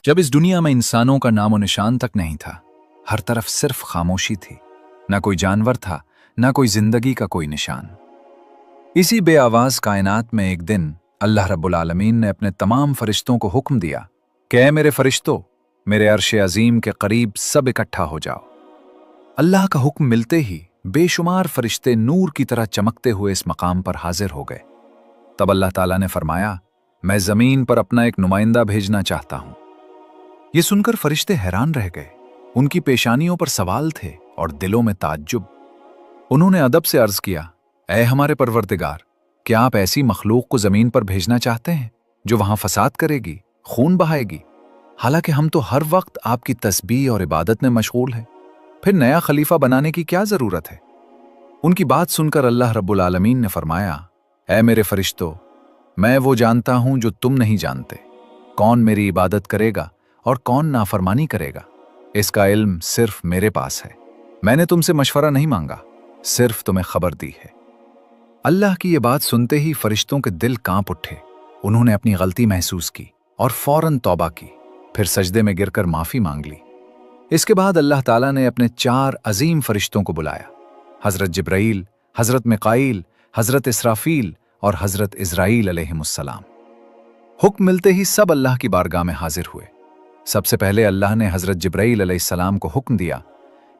जब इस दुनिया में इंसानों का नामो निशान तक नहीं था, हर तरफ सिर्फ खामोशी थी। ना कोई जानवर था, ना कोई जिंदगी का कोई निशान। इसी बेआवाज कायनात में एक दिन अल्लाह रब्बुल आलमीन ने अपने तमाम फरिश्तों को हुक्म दिया कि ऐ मेरे फरिश्तों, मेरे अर्श अजीम के करीब सब इकट्ठा हो जाओ। अल्लाह का हुक्म मिलते ही बेशुमार फरिश्ते नूर की तरह चमकते हुए इस मकाम पर हाजिर हो गए। तब अल्लाह ताला ने फरमाया, मैं जमीन पर अपना एक नुमाइंदा भेजना चाहता हूं। ये सुनकर फरिश्ते हैरान रह गए। उनकी पेशानियों पर सवाल थे और दिलों में ताज्जुब। उन्होंने अदब से अर्ज किया, ऐ हमारे परवरदिगार, क्या आप ऐसी मखलूक को जमीन पर भेजना चाहते हैं जो वहां फसाद करेगी, खून बहाएगी? हालांकि हम तो हर वक्त आपकी तस्बीह और इबादत में मशगूल हैं। फिर नया खलीफा बनाने की क्या जरूरत है? उनकी बात सुनकर अल्लाह रब्बुल आलमीन ने फरमाया, ऐ मेरे फरिश्तों, मैं वो जानता हूं जो तुम नहीं जानते। कौन मेरी इबादत करेगा और कौन नाफरमानी करेगा, इसका इल्म सिर्फ मेरे पास है। मैंने तुमसे मशवरा नहीं मांगा, सिर्फ तुम्हें खबर दी है। अल्लाह की ये बात सुनते ही फरिश्तों के दिल कांप उठे। उन्होंने अपनी गलती महसूस की और फौरन तौबा की, फिर सजदे में गिरकर माफी मांग ली। इसके बाद अल्लाह ताला ने अपने 4 अजीम फरिश्तों को बुलाया, हजरत जिब्राईल, हजरत मिकाईल, हजरत इसराफील और हजरत इज़राईल अलैहिमुस्सलाम। हुक्म मिलते ही सब अल्लाह की बारगाह में हाजिर हुए। सबसे पहले अल्लाह ने हजरत जिब्राईल अलैहिस्सलाम को हुक्म दिया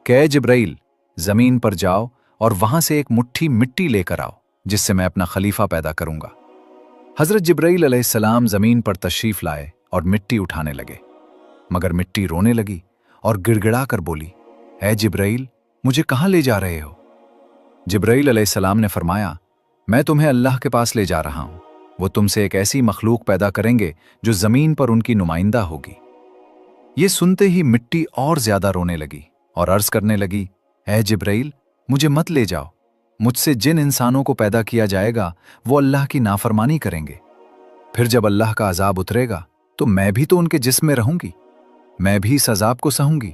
कि ऐ जिब्राईल, जमीन पर जाओ और वहां से एक मुट्ठी मिट्टी लेकर आओ जिससे मैं अपना खलीफा पैदा करूंगा। हजरत जिब्राईल अलैहिस्सलाम जमीन पर तशरीफ लाए और मिट्टी उठाने लगे, मगर मिट्टी रोने लगी और गिड़गिड़ा कर बोली, ऐ जिब्राईल, मुझे कहां ले जा रहे हो? जिब्राईल अलैहिस्सलाम ने फरमाया, मैं तुम्हें अल्लाह के पास ले जा रहा हूं। वो तुमसे एक ऐसी मखलूक पैदा करेंगे जो जमीन पर उनकी नुमाइंदा होगी। ये सुनते ही मिट्टी और ज्यादा रोने लगी और अर्ज करने लगी, ऐ जिब्राईल, मुझे मत ले जाओ। मुझसे जिन इंसानों को पैदा किया जाएगा वो अल्लाह की नाफरमानी करेंगे। फिर जब अल्लाह का अजाब उतरेगा तो मैं भी तो उनके जिस्म में रहूंगी। मैं भी इस अजाब को सहूंगी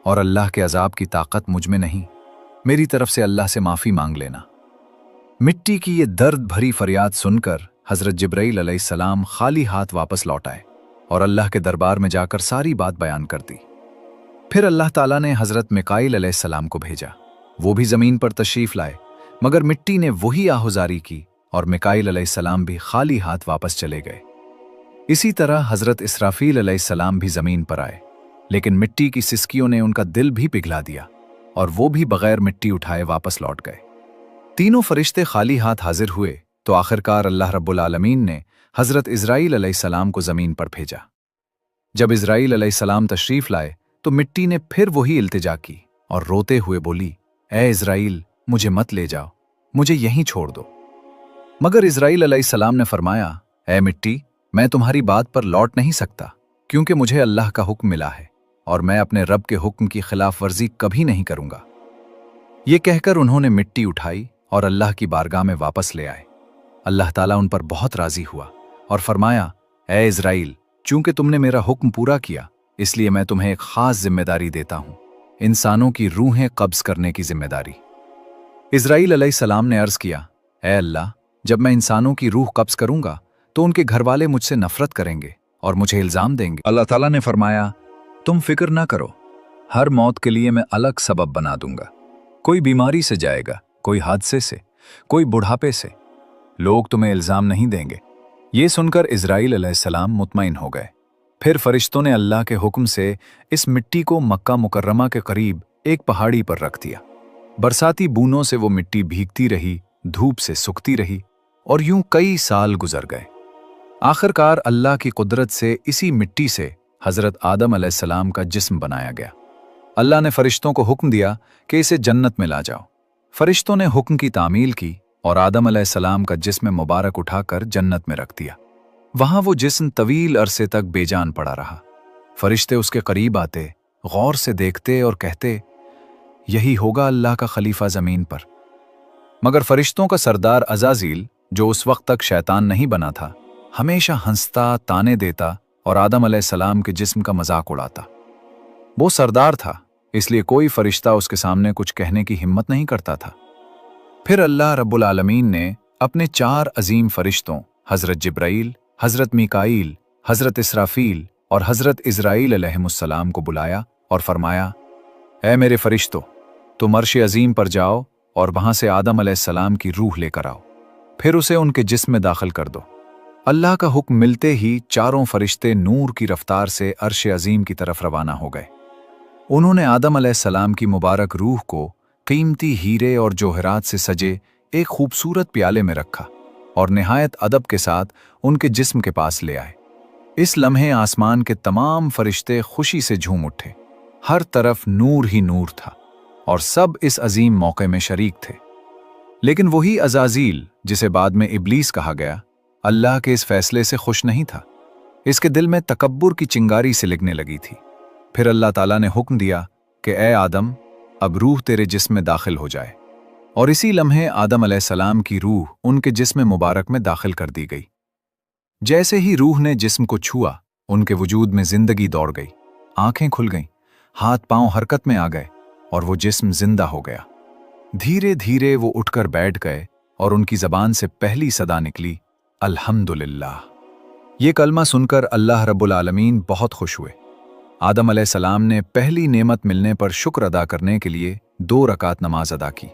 और अल्लाह के अजाब की ताकत मुझ में नहीं। मेरी तरफ से अल्लाह से माफी मांग लेना। मिट्टी की ये दर्द भरी फरियाद सुनकर हजरत जिब्राईल अलैहिस्सलाम खाली हाथ वापस लौट आए और अल्लाह के दरबार में जाकर सारी बात बयान कर दी। फिर अल्लाह ताला ने हजरत मिकाईल अलैहिस्सलाम को भेजा। वो भी जमीन पर तशरीफ लाए, मगर मिट्टी ने वही आहुजारी की और मिकाईल अलैहिस्सलाम भी खाली हाथ वापस चले गए। इसी तरह हजरत इसराफील अलैहिस्सलाम भी जमीन पर आए, लेकिन मिट्टी की सिसकियों ने उनका दिल भी पिघला दिया और वो भी बगैर मिट्टी उठाए वापस लौट गए। तीनों फरिश्ते खाली हाथ हाजिर हुए तो आखिरकार अल्लाह रब्बुल आलमीन ने हजरत इज़राईल अलैहिस्सलाम को जमीन पर भेजा। जब इज़राईल अलैहिस्सलाम तशरीफ लाए तो मिट्टी ने फिर वही इल्तिजा की और रोते हुए बोली, ऐ इज़राईल, मुझे मत ले जाओ, मुझे यहीं छोड़ दो। मगर इज़राईल अलैहिस्सलाम ने फरमाया, ऐ मिट्टी, मैं तुम्हारी बात पर लौट नहीं सकता, क्योंकि मुझे अल्लाह का हुक्म मिला है और मैं अपने रब के हुक्म की खिलाफ वर्जी कभी नहीं करूंगा। ये कहकर उन्होंने मिट्टी उठाई और अल्लाह की बारगाह में वापस ले आए। अल्लाह ताला उन पर बहुत राजी हुआ और फरमाया, ऐ इज़राईल, चूंकि तुमने मेरा हुक्म पूरा किया, इसलिए मैं तुम्हें एक खास जिम्मेदारी देता हूं, इंसानों की रूहें कब्ज करने की जिम्मेदारी। इज़राईल अलैहिस्सलाम ने अर्ज किया, ऐ अल्लाह, जब मैं इंसानों की रूह कब्ज करूंगा तो उनके घर वाले मुझसे नफरत करेंगे और मुझे इल्जाम देंगे। अल्लाह ताला ने फरमाया, तुम फिक्र ना करो, हर मौत के लिए मैं अलग सबब बना दूंगा। कोई बीमारी से जाएगा, कोई हादसे से, कोई बुढ़ापे से। लोग तुम्हें इल्जाम नहीं देंगे। ये सुनकर इज़राईल अलैहिस्सलाम मुतमईन हो गए। फिर फरिश्तों ने अल्लाह के हुक्म से इस मिट्टी को मक्का मुकर्रमा के करीब एक पहाड़ी पर रख दिया। बरसाती बूंदों से वो मिट्टी भीगती रही, धूप से सूखती रही और यूं कई साल गुजर गए। आखिरकार अल्लाह की कुदरत से इसी मिट्टी से हजरत आदम अलैहिस्सलाम का जिस्म बनाया गया। अल्लाह ने फरिश्तों को हुक्म दिया कि इसे जन्नत में ला जाओ। फरिश्तों ने हुक्म की तामील की और आदम अलैहिस्सलाम का जिस्म मुबारक उठाकर जन्नत में रख दिया। वहां वो जिस्म तवील अरसे तक बेजान पड़ा रहा। फरिश्ते उसके करीब आते, गौर से देखते और कहते, यही होगा अल्लाह का खलीफा जमीन पर। मगर फरिश्तों का सरदार अज़ाज़ील, जो उस वक्त तक शैतान नहीं बना था, हमेशा हंसता, ताने देता और आदम अलैहिस्सलाम के जिस्म का मजाक उड़ाता। वो सरदार था, इसलिए कोई फरिश्ता उसके सामने कुछ कहने की हिम्मत नहीं करता था। फिर अल्लाह रब्बुल आलमीन ने अपने 4 अजीम फरिश्तों हजरत जिब्राईल, हजरत मिकाईल, हजरत इसराफील और हज़रत इज़राइल अलैहिमुस्सलाम को बुलाया और फरमाया, ऐ मेरे फरिश्तों, तुम अर्श अज़ीम पर जाओ और वहां से आदम अलैहिस्सलाम की रूह लेकर आओ, फिर उसे उनके जिस्म में दाखिल कर दो। अल्लाह का हुक्म मिलते ही चारों फरिश्ते नूर की रफ्तार से अर्श अज़ीम की तरफ रवाना हो गए। उन्होंने आदम अलैहिस्सलाम की मुबारक रूह को कीमती हीरे और जोहरात से सजे एक खूबसूरत प्याले में रखा और निहायत अदब के साथ उनके जिस्म के पास ले आए। इस लम्हे आसमान के तमाम फरिश्ते खुशी से झूम उठे। हर तरफ नूर ही नूर था और सब इस अजीम मौके में शरीक थे। लेकिन वही अज़ाज़ील, जिसे बाद में इब्लीस कहा गया, अल्लाह के इस फैसले से खुश नहीं था। इसके दिल में तकब्बुर की चिंगारी सिलगने लगी थी। फिर अल्लाह ताला ने हुक्म दिया कि ए आदम, अब रूह तेरे जिस्म में दाखिल हो जाए। और इसी लम्हे आदम अलैहिस्सलाम की रूह उनके जिस्म मुबारक में दाखिल कर दी गई। जैसे ही रूह ने जिस्म को छुआ, उनके वजूद में जिंदगी दौड़ गई, आंखें खुल गईं, हाथ पांव हरकत में आ गए और वो जिस्म जिंदा हो गया। धीरे धीरे वो उठकर बैठ गए और उनकी जबान से पहली सदा निकली, अल्हम्दुलिल्लाह। ये कलमा सुनकर अल्लाह रब्बुल आलमीन बहुत खुश हुए। आदम अलैहिस्सलाम ने पहली नेमत मिलने पर शुक्र अदा करने के लिए 2 रकात नमाज अदा की।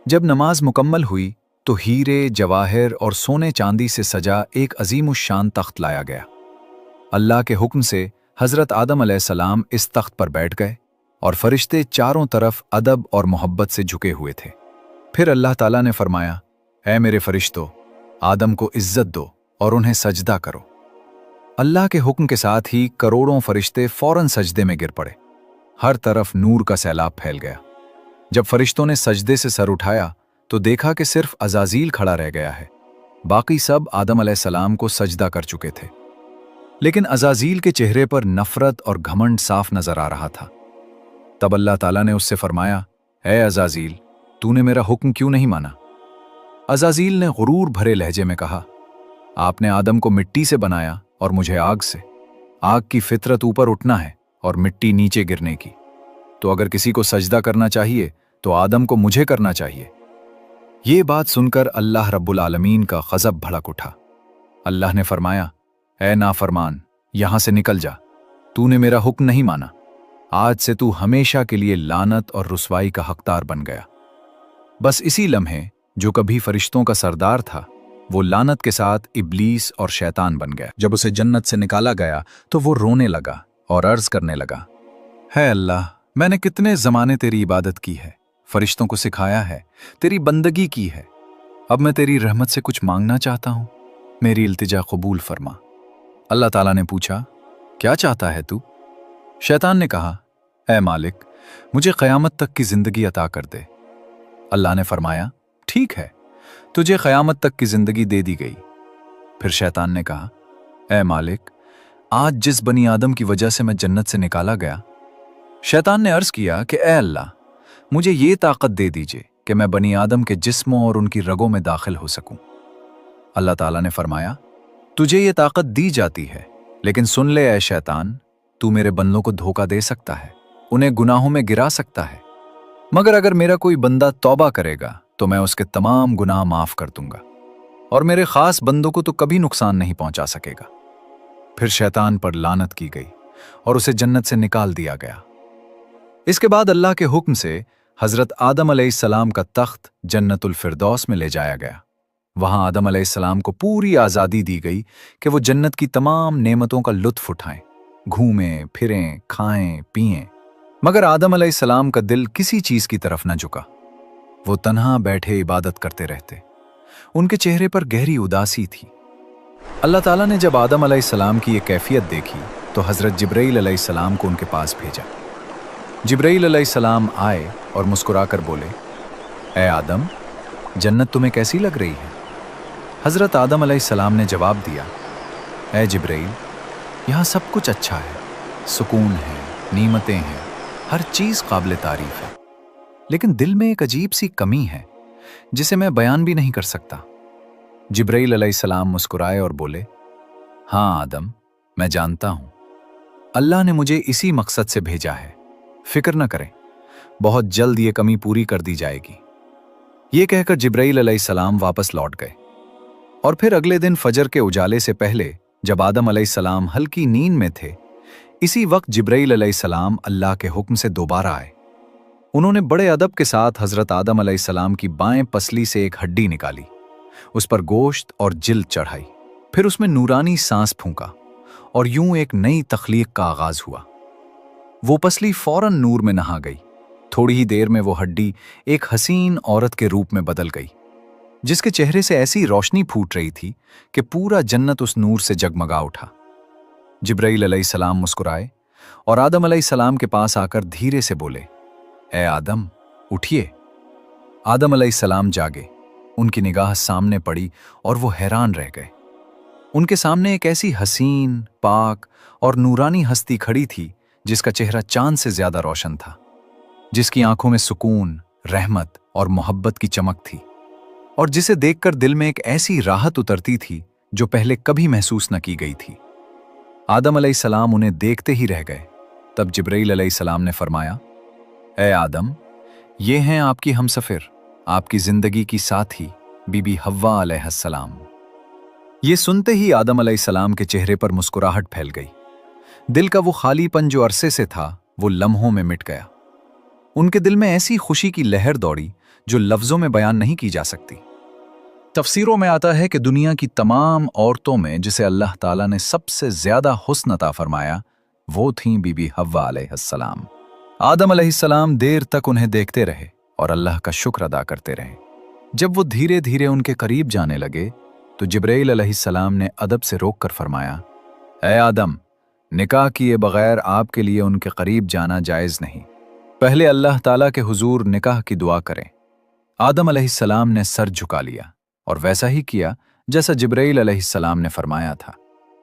जब नमाज मुकम्मल हुई तो हीरे, जवाहिर और सोने चांदी से सजा एक अजीमुश्शान तख्त लाया गया। अल्लाह के हुक्म से हज़रत आदम अलैहिस्सलाम इस तख्त पर बैठ गए और फरिश्ते चारों तरफ अदब और मोहब्बत से झुके हुए थे। फिर अल्लाह ताला ने फरमाया, ऐ मेरे फरिश्तों, आदम को इज्जत दो और उन्हें सजदा करो। अल्लाह के हुक्म के साथ ही करोड़ों फरिश्ते फौरन सजदे में गिर पड़े। हर तरफ नूर का सैलाब फैल गया। जब फरिश्तों ने सजदे से सर उठाया तो देखा कि सिर्फ अज़ाज़ील खड़ा रह गया है। बाकी सब आदम अलैहिस्सलाम को सजदा कर चुके थे। लेकिन अज़ाज़ील के चेहरे पर नफरत और घमंड साफ नजर आ रहा था। तब अल्लाह ताला ने उससे फरमाया, ऐ अज़ाज़ील, तूने मेरा हुक्म क्यों नहीं माना? अज़ाज़ील ने गुरूर भरे लहजे में कहा, आपने आदम को मिट्टी से बनाया और मुझे आग से। आग की फितरत ऊपर उठना है और मिट्टी नीचे गिरने की। तो अगर किसी को सजदा करना चाहिए तो आदम को मुझे करना चाहिए। ये बात सुनकर अल्लाह रब्बुल आलमीन का गज़ब भड़क उठा। अल्लाह ने फरमाया, ऐ नाफरमान, यहां से निकल जा, तूने मेरा हुक्म नहीं माना। आज से तू हमेशा के लिए लानत और रुसवाई का हकदार बन गया। बस इसी लम्हे जो कभी फरिश्तों का सरदार था, वो लानत के साथ इब्लीस और शैतान बन गया। जब उसे जन्नत से निकाला गया तो वो रोने लगा और अर्ज करने लगा, है अल्लाह, मैंने कितने ज़माने तेरी इबादत की है, फरिश्तों को सिखाया है, तेरी बंदगी की है। अब मैं तेरी रहमत से कुछ मांगना चाहता हूं, मेरी इल्तिजा कबूल फरमा। अल्लाह ताला ने पूछा, क्या चाहता है तू? शैतान ने कहा, ऐ मालिक, मुझे क़यामत तक की जिंदगी अता कर दे। अल्लाह ने फरमाया, ठीक है, तुझे क़यामत तक की जिंदगी दे दी गई। फिर शैतान ने कहा, ऐ मालिक, आज जिस बनी आदम की वजह से मैं जन्नत से निकाला गया। शैतान ने अर्ज किया कि ऐ अल्लाह, मुझे ये ताकत दे दीजिए कि मैं बनी आदम के जिस्मों और उनकी रगों में दाखिल हो सकूं। अल्लाह ताला ने फरमाया, तुझे ये ताकत दी जाती है, लेकिन सुन ले ऐ शैतान, तू मेरे बंदों को धोखा दे सकता है, उन्हें गुनाहों में गिरा सकता है, मगर अगर मेरा कोई बंदा तौबा करेगा तो मैं उसके तमाम गुनाह माफ कर दूंगा और मेरे खास बंदों को तो कभी नुकसान नहीं पहुंचा सकेगा। फिर शैतान पर लानत की गई और उसे जन्नत से निकाल दिया गया। इसके बाद अल्लाह के हुक्म से हजरत आदम अलैहिस्सलाम का तख्त जन्नतुल फिरदौस में ले जाया गया। वहां आदम अलैहिस्सलाम को पूरी आज़ादी दी गई कि वो जन्नत की तमाम नेमतों का लुत्फ उठाएं, घूमें फिरें, खाएं पिएं। मगर आदम अलैहिस्सलाम का दिल किसी चीज की तरफ न झुका। वो तन्हा बैठे इबादत करते रहते। उनके चेहरे पर गहरी उदासी थी। अल्लाह ताला ने जब आदम अलैहिस्सलाम की ये कैफियत देखी तो हजरत जिब्राइल अलैहिस्सलाम को उनके पास भेजा। जिब्राइल अलैहिस्सलाम आए और मुस्कुराकर बोले, ऐ आदम, जन्नत तुम्हें कैसी लग रही है? हजरत आदम अलैहिस्सलाम ने जवाब दिया, ऐ जिब्राइल, यहाँ सब कुछ अच्छा है, सुकून है, नीमतें हैं, हर चीज काबिल तारीफ है, लेकिन दिल में एक अजीब सी कमी है जिसे मैं बयान भी नहीं कर सकता। जिब्राइल अलैहिस्सलाम मुस्कुराए और बोले, हाँ आदम, मैं जानता हूं, अल्लाह ने मुझे इसी मकसद से भेजा है, फिक्र न करें, बहुत जल्द ये कमी पूरी कर दी जाएगी। ये कहकर जिब्राइल अलैहिस्सलाम वापस लौट गए और फिर अगले दिन फजर के उजाले से पहले जब आदम अलैहिस्सलाम हल्की नींद में थे, इसी वक्त जिब्राइल अलैहिस्सलाम अल्लाह के हुक्म से दोबारा आए। उन्होंने बड़े अदब के साथ हजरत आदम अलैहिस्सलाम की बाएं पसली से एक हड्डी निकाली, उस पर गोश्त और जिल्द चढ़ाई, फिर उसमें नूरानी सांस फूंका और यूं एक नई तख्लीक का आगाज हुआ। वो पसली फौरन नूर में नहा गई। थोड़ी ही देर में वो हड्डी एक हसीन औरत के रूप में बदल गई, जिसके चेहरे से ऐसी रोशनी फूट रही थी कि पूरा जन्नत उस नूर से जगमगा उठा। जिब्राइल अलैहिस्सलाम मुस्कुराए और आदम अलैहिस्सलाम के पास आकर धीरे से बोले, ए आदम, उठिए। आदम अलैहिस्सलाम जागे, उनकी निगाह सामने पड़ी और वो हैरान रह गए। उनके सामने एक ऐसी हसीन, पाक और नूरानी हस्ती खड़ी थी जिसका चेहरा चांद से ज्यादा रोशन था, जिसकी आंखों में सुकून, रहमत और मोहब्बत की चमक थी, और जिसे देखकर दिल में एक ऐसी राहत उतरती थी जो पहले कभी महसूस न की गई थी। आदम अलैहिस्सलाम उन्हें देखते ही रह गए। तब जिब्राइल अलैहिस्सलाम ने फरमाया, ए आदम, ये हैं आपकी हमसफर, आपकी जिंदगी की साथी बीबी हव्वा अलैहिस्सलाम। ये सुनते ही आदम अलैहिस्सलाम के चेहरे पर मुस्कुराहट फैल गई। दिल का वो खालीपन जो अरसे से था, वो लम्हों में मिट गया। उनके दिल में ऐसी खुशी की लहर दौड़ी जो लफ्जों में बयान नहीं की जा सकती। तफसीरों में आता है कि दुनिया की तमाम औरतों में जिसे अल्लाह ताला ने सबसे ज्यादा हुस्न अता फरमाया, वो थीं बीबी हव्वा अलैहिस्सलाम। आदम अलैहिस्सलाम देर तक उन्हें देखते रहे और अल्लाह का शुक्र अदा करते रहे। जब वो धीरे धीरे उनके करीब जाने लगे तो जिब्राइल अलैहिस्सलाम ने अदब से रोक कर फरमाया, ए आदम, निकाह किए बगैर आपके लिए उनके करीब जाना जायज नहीं। पहले अल्लाह ताला के हुजूर निकाह की दुआ करें। आदम अलैहिस्सलाम ने सर झुका लिया और वैसा ही किया जैसा जिब्राइल अलैहिस्सलाम ने फरमाया था।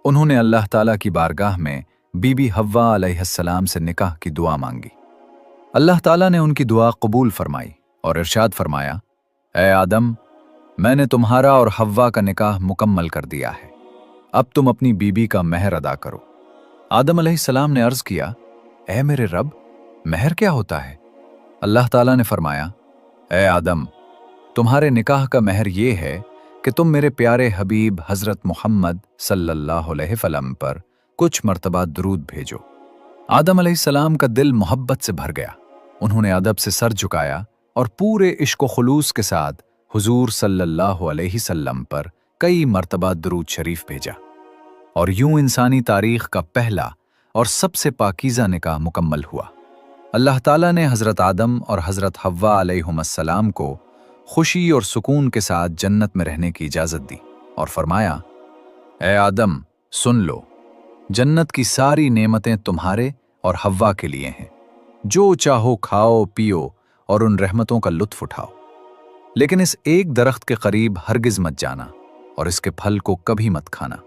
उन्होंने अल्लाह ताला की बारगाह में बीबी हव्वा अलैहिस्सलाम से निकाह की दुआ मांगी। अल्लाह ताला ने उनकी दुआ कबूल फरमाई और इरशाद फरमाया, ए आदम, मैंने तुम्हारा और हव्वा का निकाह मुकम्मल कर दिया है। अब तुम अपनी बीबी का महर अदा करो। आदम अलैहिस्सलाम ने अर्ज किया, ए मेरे रब, महर क्या होता है? अल्लाह ताला ने फरमाया, ए आदम, तुम्हारे निकाह का महर ये है कि तुम मेरे प्यारे हबीब हजरत मोहम्मद सल्लल्लाहु अलैहि वसल्लम पर कुछ मर्तबा दुरूद भेजो। आदम अलैहिस्सलाम का दिल मोहब्बत से भर गया। उन्होंने अदब से सर झुकाया और पूरे इश्क खुलूस के साथ हुजूर सल्लल्लाहु अलैहि वसल्लम पर कई मर्तबा दुरूद शरीफ भेजा, और यूं इंसानी तारीख का पहला और सबसे पाकीज़ा निकाह मुकम्मल हुआ। अल्लाह ताला ने हज़रत आदम और हज़रत हव्वा अलैहिमुस्सलाम को खुशी और सुकून के साथ जन्नत में रहने की इजाज़त दी और फरमाया, ए आदम, सुन लो, जन्नत की सारी नेमतें तुम्हारे और हव्वा के लिए हैं। जो चाहो खाओ पियो और उन रहमतों का लुत्फ उठाओ, लेकिन इस एक दरख्त के करीब हरगिज मत जाना और इसके फल को कभी मत खाना।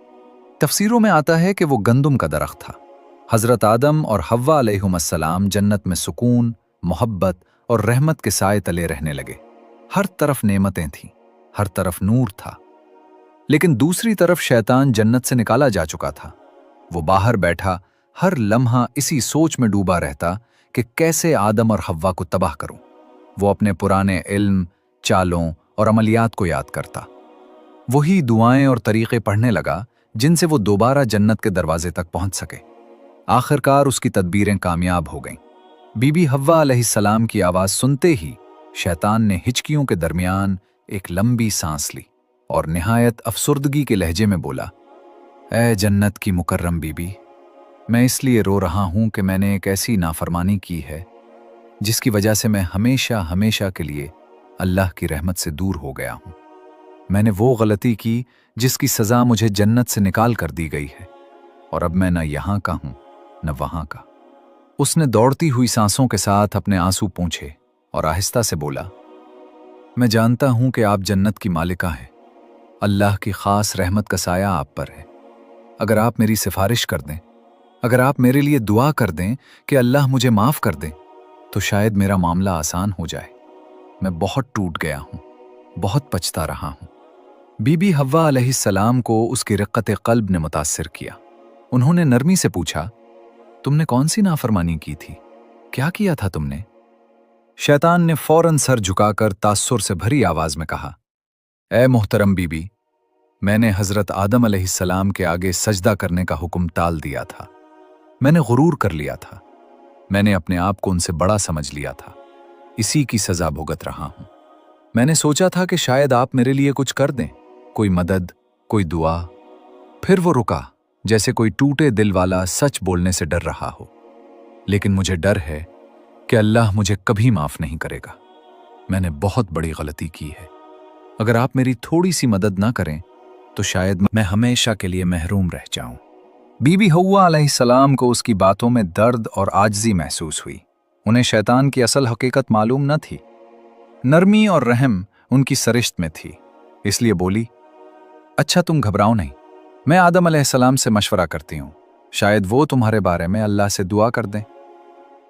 तफसीरों में आता है कि वो गंदुम का दरख्त था। हज़रत आदम और हव्वा अलैहिमुस्सलाम जन्नत में सुकून, मोहब्बत और रहमत के साए तले रहने लगे। हर तरफ नेमतें थीं, हर तरफ नूर था, लेकिन दूसरी तरफ शैतान जन्नत से निकाला जा चुका था। वो बाहर बैठा हर लम्हा इसी सोच में डूबा रहता कि कैसे आदम और हव्वा को तबाह करूं। वो अपने पुराने इल्म, चालों और अमलियात को याद करता, वही दुआएं और तरीक़े पढ़ने लगा जिनसे वो दोबारा जन्नत के दरवाजे तक पहुंच सके। आखिरकार उसकी तदबीरें कामयाब हो गईं। बीबी हव्वा अलैहिस्सलाम की आवाज़ सुनते ही शैतान ने हिचकियों के दरमियान एक लंबी सांस ली और निहायत अफसुर्दगी के लहजे में बोला, ए जन्नत की मुकर्रम बीबी, मैं इसलिए रो रहा हूं कि मैंने एक ऐसी नाफरमानी की है जिसकी वजह से मैं हमेशा हमेशा के लिए अल्लाह की रहमत से दूर हो गया हूं। मैंने वो गलती की जिसकी सज़ा मुझे जन्नत से निकाल कर दी गई है, और अब मैं न यहाँ का हूं न वहाँ का। उसने दौड़ती हुई सांसों के साथ अपने आंसू पोंछे और आहिस्ता से बोला, मैं जानता हूं कि आप जन्नत की मालिका हैं। अल्लाह की खास रहमत का साया आप पर है। अगर आप मेरी सिफारिश कर दें, अगर आप मेरे लिए दुआ कर दें कि अल्लाह मुझे माफ़ कर दें, तो शायद मेरा मामला आसान हो जाए। मैं बहुत टूट गया हूं, बहुत पछता रहा हूं। बीबी हव्वा अलैहिस्सलाम को उसकी रिक़्क़त क़ल्ब ने मुतासिर किया। उन्होंने नरमी से पूछा, तुमने कौन सी नाफरमानी की थी? क्या किया था तुमने? शैतान ने फौरन सर झुकाकर तास्सुर से भरी आवाज में कहा, ए मोहतरम बीबी, मैंने हजरत आदम अलैहिस्सलाम के आगे सजदा करने का हुक्म टाल दिया था। मैंने गुरूर कर लिया था। मैंने अपने आप को उनसे बड़ा समझ लिया था। इसी की सजा भुगत रहा हूं। मैंने सोचा था कि शायद आप मेरे लिए कुछ कर दें, कोई मदद, कोई दुआ। फिर वो रुका, जैसे कोई टूटे दिल वाला सच बोलने से डर रहा हो। लेकिन मुझे डर है कि अल्लाह मुझे कभी माफ नहीं करेगा। मैंने बहुत बड़ी गलती की है। अगर आप मेरी थोड़ी सी मदद ना करें तो शायद मैं हमेशा के लिए महरूम रह जाऊं। बीबी हव्वा अलैहिस्सलाम को उसकी बातों में दर्द और आजिज़ी महसूस हुई। उन्हें शैतान की असल हकीकत मालूम न थी। नरमी और रहम उनकी सरिश्त में थी, इसलिए बोली, अच्छा तुम घबराओ नहीं, मैं आदम अलैहिस्सलाम से मशवरा करती हूँ, शायद वो तुम्हारे बारे में अल्लाह से दुआ कर दें।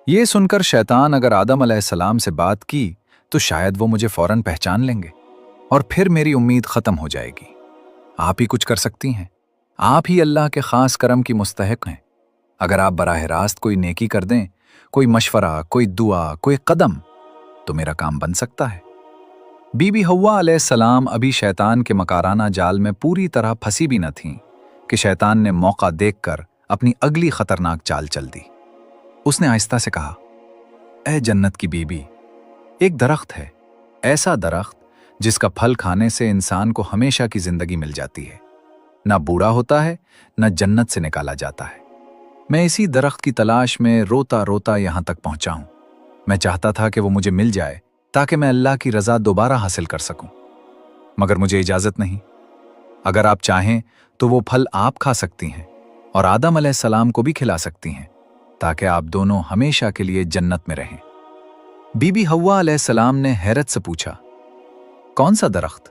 ये सुनकर शैतान अगर आदम अलैहिस्सलाम से बात की तो शायद वो मुझे फौरन पहचान लेंगे और फिर मेरी उम्मीद खत्म हो जाएगी। आप ही कुछ कर सकती हैं। आप ही अल्लाह के खास करम की मुस्तहिक हैं। अगर आप बराह रास्त कोई नेकी कर दें, कोई मशवरा, कोई दुआ, कोई कदम, तो मेरा काम बन सकता है। बीबी हव्वा अलैहिस्सलाम अभी शैतान के मकाराना जाल में पूरी तरह फंसी भी न थीं कि शैतान ने मौका देखकर अपनी अगली खतरनाक चाल चल दी। उसने आहिस्ता से कहा, ए जन्नत की बीबी, एक दरख्त है, ऐसा दरख्त जिसका फल खाने से इंसान को हमेशा की जिंदगी मिल जाती है, ना बूढ़ा होता है, ना जन्नत से निकाला जाता है। मैं इसी दरख्त की तलाश में रोता रोता यहां तक पहुंचा हूं। मैं चाहता था कि वो मुझे मिल जाए ताकि मैं अल्लाह की रजा दोबारा हासिल कर सकूं, मगर मुझे इजाजत नहीं। अगर आप चाहें तो वो फल आप खा सकती हैं और आदम अलैहिस्सलाम को भी खिला सकती हैं, ताकि आप दोनों हमेशा के लिए जन्नत में रहें। बीबी हव्वा अलैहिस्सलाम ने हैरत से पूछा, कौन सा दरख्त?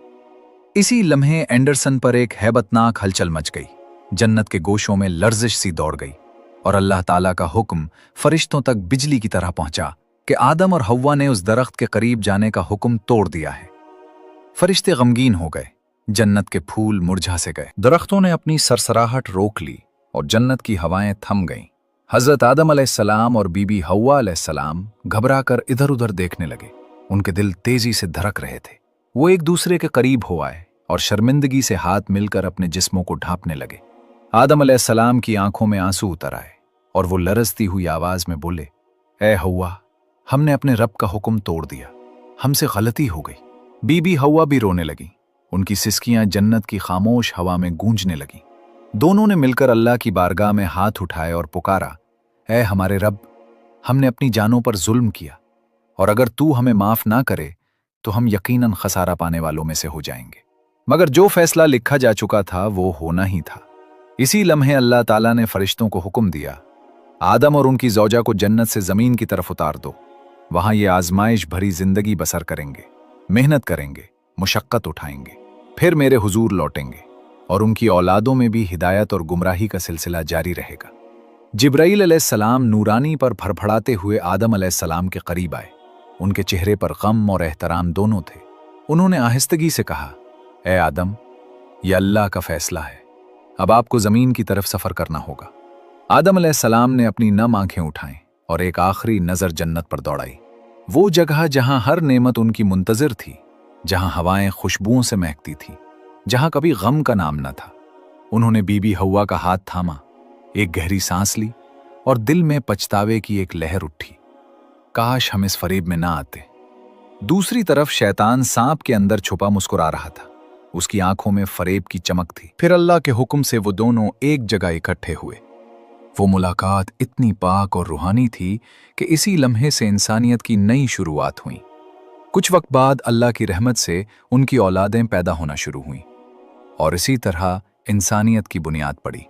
इसी लम्हे एंडरसन पर एक हैबतनाक हलचल मच गई। जन्नत के गोशों में लर्जिश सी दौड़ गई और अल्लाह ताला का हुक्म फरिश्तों तक बिजली की तरह पहुंचा कि आदम और हव्वा ने उस दरख्त के करीब जाने का हुक्म तोड़ दिया है। फरिश्ते गमगीन हो गए, जन्नत के फूल मुरझा से गए, दरख्तों ने अपनी सरसराहट रोक ली और जन्नत की हवाएं थम गईं। हजरत आदम अलैहिस्सलाम और बीबी हव्वा अलैहिस्सलाम घबराकर इधर उधर देखने लगे। उनके दिल तेजी से धड़क रहे थे। वो एक दूसरे के करीब हो आए और शर्मिंदगी से हाथ मिलकर अपने जिस्मों को ढांपने लगे। आदम अलैहिस्सलाम की आंखों में आंसू उतर आए और वो लरजती हुई आवाज में बोले, ए हव्वा, हमने अपने रब का हुक्म तोड़ दिया, हमसे गलती हो गई। बीबी हव्वा भी रोने लगी। उनकी सिसकियां जन्नत की खामोश हवा में गूंजने लगीं। दोनों ने मिलकर अल्लाह की बारगाह में हाथ उठाए और पुकारा, ए हमारे रब, हमने अपनी जानों पर जुल्म किया और अगर तू हमें माफ ना करे तो हम यकीनन खसारा पाने वालों में से हो जाएंगे। मगर जो फैसला लिखा जा चुका था वो होना ही था। इसी लम्हे अल्लाह ताला ने फरिश्तों को हुक्म दिया, आदम और उनकी ज़ौजा को जन्नत से ज़मीन की तरफ उतार दो। वहां ये आजमाइश भरी जिंदगी बसर करेंगे, मेहनत करेंगे, मुशक्कत उठाएंगे, फिर मेरे हुजूर लौटेंगे और उनकी औलादों में भी हिदायत और गुमराही का सिलसिला जारी रहेगा। जिब्राईल अलैहिस्सलाम नूरानी पर फड़फड़ाते हुए आदम अलैहिस्सलाम के करीब आए। उनके चेहरे पर गम और एहतराम दोनों थे। उन्होंने आहिस्तगी से कहा, ए आदम, यह अल्लाह का फैसला है, अब आपको जमीन की तरफ सफर करना होगा। आदम अलैहिस्सलाम ने अपनी नम आंखें उठाईं और एक आखिरी नजर जन्नत पर दौड़ाई। वो जगह जहां हर नेमत उनकी मुंतजिर थी, जहां हवाएं खुशबुओं से महकती थीं, जहां कभी गम का नाम न था। उन्होंने बीबी हव्वा का हाथ थामा, एक गहरी सांस ली और दिल में पछतावे की एक लहर उठी। काश हम इस फरेब में ना आते। दूसरी तरफ शैतान सांप के अंदर छुपा मुस्कुरा रहा था। उसकी आंखों में फरेब की चमक थी। फिर अल्लाह के हुक्म से वो दोनों एक जगह इकट्ठे हुए। वो मुलाकात इतनी पाक और रूहानी थी कि इसी लम्हे से इंसानियत की नई शुरुआत हुई। कुछ वक्त बाद अल्लाह की रहमत से उनकी औलादें पैदा होना शुरू हुईं और इसी तरह इंसानियत की बुनियाद पड़ी।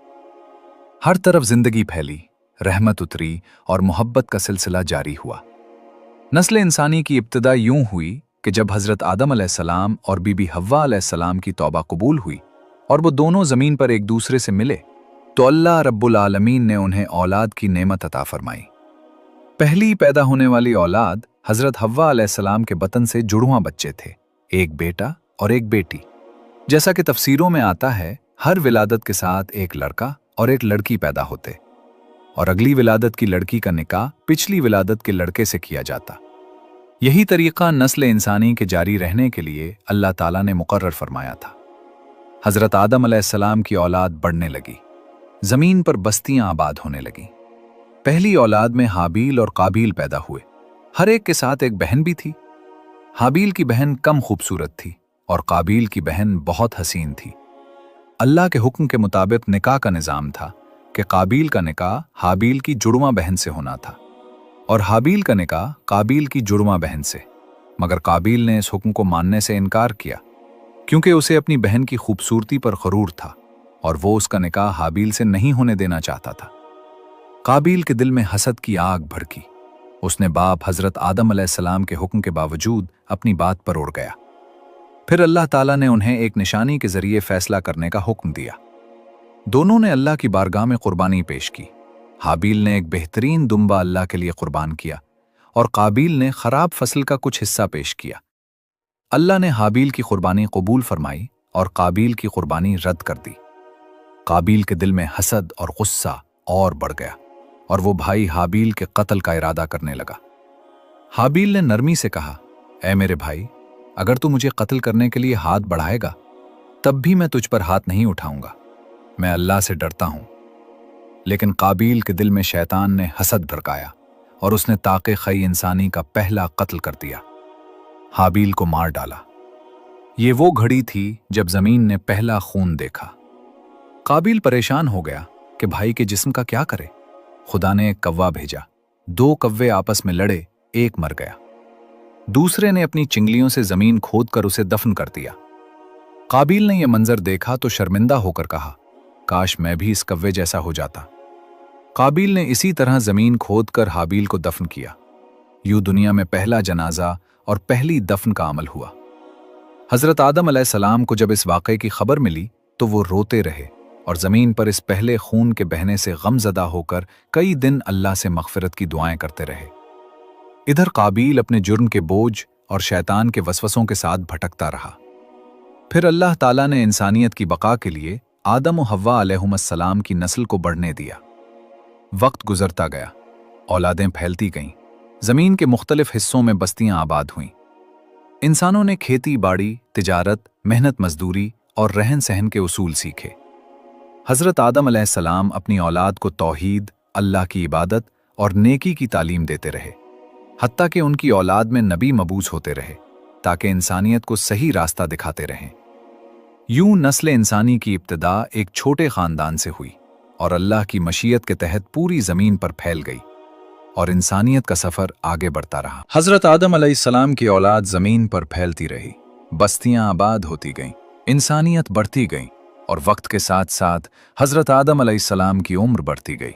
हर तरफ जिंदगी फैली, रहमत उतरी और मोहब्बत का सिलसिला जारी हुआ। नस्ल इंसानी की इब्तिदा यूं हुई कि जब हजरत आदम अलैहिस्सलाम और बीबी हव्वा अलैहिस्सलाम की तौबा कबूल हुई और वो दोनों जमीन पर एक दूसरे से मिले, तो अल्लाह रब्बुल आलमीन ने उन्हें औलाद की नेमत अता फरमाई। पहली पैदा होने वाली औलाद हजरत हव्वा अलैहिस्सलाम के बतन से जुड़वां बच्चे थे, एक बेटा और एक बेटी। जैसा कि तफसीरों में आता है, हर विलादत के साथ एक लड़का और एक लड़की पैदा होते और अगली विलादत की लड़की का निकाह पिछली विलादत के लड़के से किया जाता। यही तरीका नस्ल इंसानी के जारी रहने के लिए अल्लाह ताला ने मुकर्रर फरमाया था। हजरत आदम अलैहिस्सलाम की औलाद बढ़ने लगी। जमीन पर बस्तियां आबाद होने लगीं। पहली औलाद में हाबील और काबील पैदा हुए। हर एक के साथ एक बहन भी थी। हाबील की बहन कम खूबसूरत थी और काबील की बहन बहुत हसीन थी। अल्लाह के हुक्म के मुताबिक निकाह का निज़ाम था कि काबील का निकाह हाबील की जुड़वां बहन से होना था और हाबील का निकाह काबील की जुड़वां बहन से। मगर काबील ने इस हुक्म को मानने से इनकार किया क्योंकि उसे अपनी बहन की खूबसूरती पर गरूर था और वो उसका निकाह हाबील से नहीं होने देना चाहता था। काबील के दिल में हसद की आग भड़की। उसने बाप हजरत आदम अलैहिस्सलाम के हुक्म के बावजूद अपनी बात पर अड़ गया। फिर अल्लाह ताला ने उन्हें एक निशानी के जरिए फैसला करने का हुक्म दिया। दोनों ने अल्लाह की बारगाह में कुर्बानी पेश की। हाबील ने एक बेहतरीन दुम्बा अल्लाह के लिए कुर्बान किया और काबील ने खराब फसल का कुछ हिस्सा पेश किया। अल्लाह ने हाबील की कुर्बानी कबूल फरमाई और काबील की कुर्बानी रद्द कर दी। काबील के दिल में हसद और गुस्सा और बढ़ गया और वो भाई हाबील के कत्ल का इरादा करने लगा। हाबील ने नरमी से कहा, ऐ मेरे भाई, अगर तू मुझे कत्ल करने के लिए हाथ बढ़ाएगा तब भी मैं तुझ पर हाथ नहीं उठाऊंगा। मैं अल्लाह से डरता हूं। लेकिन काबील के दिल में शैतान ने हसद भड़काया और उसने ताक़े खई इंसानी का पहला कत्ल कर दिया। हाबील को मार डाला। ये वो घड़ी थी जब जमीन ने पहला खून देखा। काबील परेशान हो गया कि भाई के जिस्म का क्या करे। खुदा ने एक कव्वा भेजा। 2 कव्वे आपस में लड़े, एक मर गया। दूसरे ने अपनी चिंगलियों से जमीन खोदकर उसे दफन कर दिया। काबील ने यह मंजर देखा तो शर्मिंदा होकर कहा, काश मैं भी इस कव्वे जैसा हो जाता। काबील ने इसी तरह जमीन खोदकर हाबील को दफन किया। यूं दुनिया में पहला जनाजा और पहली दफन का अमल हुआ। हजरत आदम अलैहिस्सलाम को जब इस वाक़े की खबर मिली तो वो रोते रहे और जमीन पर इस पहले खून के बहने से गमजदा होकर कई दिन अल्लाह से मग़फ़िरत की दुआएं करते रहे। इधर काबील अपने जुर्म के बोझ और शैतान के वसवसों के साथ भटकता रहा। फिर अल्लाह ताला ने इंसानियत की बका के लिए आदम और हव्वा अलैहिमुस्सलाम की नस्ल को बढ़ने दिया। वक्त गुजरता गया, औलादें फैलती गईं, जमीन के मुख्तलिफ हिस्सों में बस्तियां आबाद हुईं। इंसानों ने खेती बाड़ी, तिजारत, मेहनत मजदूरी और रहन सहन के उसूल सीखे। हजरत आदम अलैहिस्सलाम अपनी औलाद को तौहीद, अल्लाह की इबादत और नेकी की तालीम देते रहे, हत्ता कि उनकी औलाद में नबी मबूस होते रहे ताकि इंसानियत को सही रास्ता दिखाते रहें। यूं नस्ल इंसानी की इब्तिदा एक छोटे खानदान से हुई और अल्लाह की मशीयत के तहत पूरी जमीन पर फैल गई और इंसानियत का सफर आगे बढ़ता रहा। हजरत आदम अलैहिस्सलाम की औलाद जमीन पर फैलती रही, बस्तियां आबाद होती गईं, इंसानियत बढ़ती गई और वक्त के साथ साथ हजरत आदम अलैहिस्सलाम की उम्र बढ़ती गई।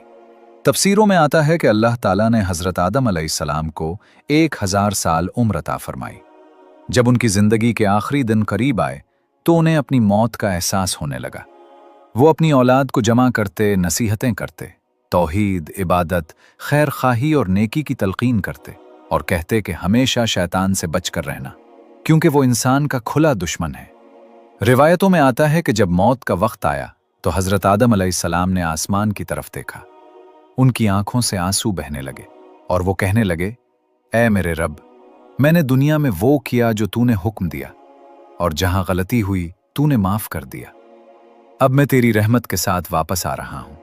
तफसीरों में आता है कि अल्लाह ताला ने हजरत आदम अलैहिस्सलाम को 1000 साल उम्र अता फरमाई। जब उनकी जिंदगी के आखिरी दिन करीब आए तो उन्हें अपनी मौत का एहसास होने लगा। वो अपनी औलाद को जमा करते, नसीहतें करते, तौहीद, इबादत, खैर खाही और नेकी की तलकीन करते और कहते कि हमेशा शैतान से बचकर रहना क्योंकि वो इंसान का खुला दुश्मन है। रिवायतों में आता है कि जब मौत का वक्त आया तो हजरत आदम अलैहिस्सलाम ने आसमान की तरफ देखा। उनकी आंखों से आंसू बहने लगे और वो कहने लगे, ऐ मेरे रब, मैंने दुनिया में वो किया जो तूने हुक्म दिया और जहां गलती हुई तूने माफ कर दिया। अब मैं तेरी रहमत के साथ वापस आ रहा हूं।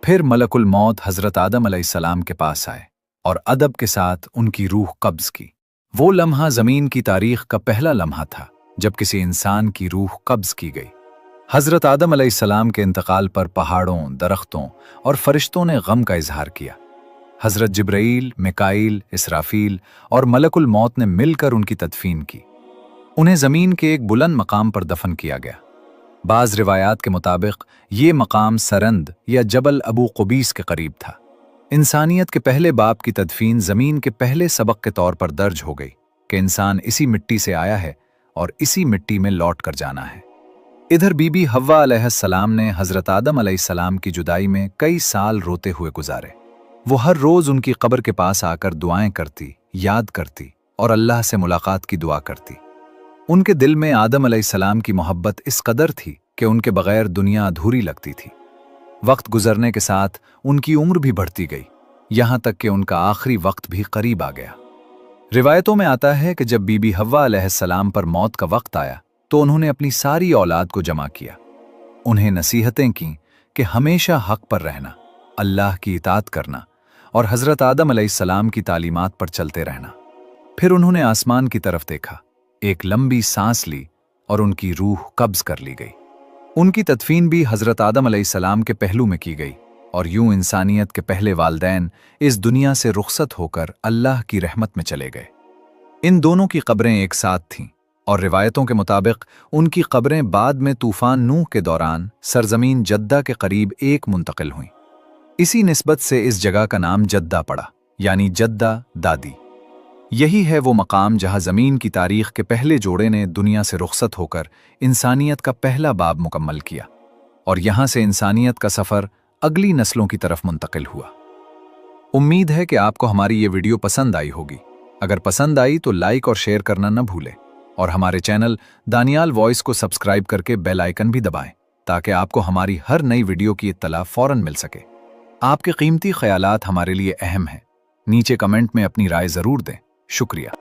फिर मलकुल मौत हजरत आदम अलैहिस्सलाम के पास आए और अदब के साथ उनकी रूह कब्ज की। वो लम्हा जमीन की तारीख का पहला लम्हा था जब किसी इंसान की रूह कब्ज की गई। हजरत आदम अलैहिस्सलाम के इंतकाल पर पहाड़ों, दरख्तों और फरिश्तों ने गम का इजहार किया। हजरत जिब्राईल, मिकाईल, इसराफील और मलकुल मौत ने मिलकर उनकी तदफीन की। उन्हें जमीन के एक बुलंद मकाम पर दफन किया गया। बाज़ रिवायात के मुताबिक ये मकाम सरंद या जबल अबू क़ुबीस के करीब था। इंसानियत के पहले बाप की तदफीन जमीन के पहले सबक के तौर पर दर्ज हो गई कि इंसान इसी मिट्टी से आया है और इसी मिट्टी में लौट कर जाना है। इधर बीबी हव्वा अलैहिस्सलाम ने हजरत आदम अलैहिस्सलाम की जुदाई में कई साल रोते हुए गुजारे। वो हर रोज उनकी कब्र के पास आकर दुआएं करती, याद करती और अल्लाह से मुलाकात की दुआ करती। उनके दिल में आदम अलैहिस्सलाम की मोहब्बत इस कदर थी कि उनके बगैर दुनिया अधूरी लगती थी। वक्त गुजरने के साथ उनकी उम्र भी बढ़ती गई, यहाँ तक कि उनका आखिरी वक्त भी करीब आ गया। रिवायतों में आता है कि जब बीबी हव्वा अलैहिस्सलाम पर मौत का वक्त आया तो उन्होंने अपनी सारी औलाद को जमा किया, उन्हें नसीहतें की कि हमेशा हक पर रहना, अल्लाह की इताअत करना और हज़रत आदम अलैहिस्सलाम की तालीमात पर चलते रहना। फिर उन्होंने आसमान की तरफ देखा, एक लंबी सांस ली और उनकी रूह कब्ज कर ली गई। उनकी तदफीन भी हज़रत आदम अलैहिस्सलाम के पहलू में की गई और यूं इंसानियत के पहले वालदैन इस दुनिया से रुखसत होकर अल्लाह की रहमत में चले गए। इन दोनों की कब्रें एक साथ थीं और रिवायतों के मुताबिक उनकी कब्रें बाद में तूफान नूह के दौरान सरजमीन जद्दा के करीब एक मुंतकिल हुईं। इसी निस्बत से इस जगह का नाम जद्दा पड़ा, यानी जद्दा दादी। यही है वो मकाम जहां ज़मीन की तारीख के पहले जोड़े ने दुनिया से रुखसत होकर इंसानियत का पहला बाब मुकम्मल किया और यहां से इंसानियत का सफ़र अगली नस्लों की तरफ मुंतकिल हुआ। उम्मीद है कि आपको हमारी ये वीडियो पसंद आई होगी। अगर पसंद आई तो लाइक और शेयर करना न भूलें और हमारे चैनल दानियाल वॉइस को सब्सक्राइब करके बेल आइकन भी दबाएं ताकि आपको हमारी हर नई वीडियो की इत्तला फौरन मिल सके। आपके कीमती ख्यालात हमारे लिए अहम हैं। नीचे कमेंट में अपनी राय ज़रूर दें। शुक्रिया।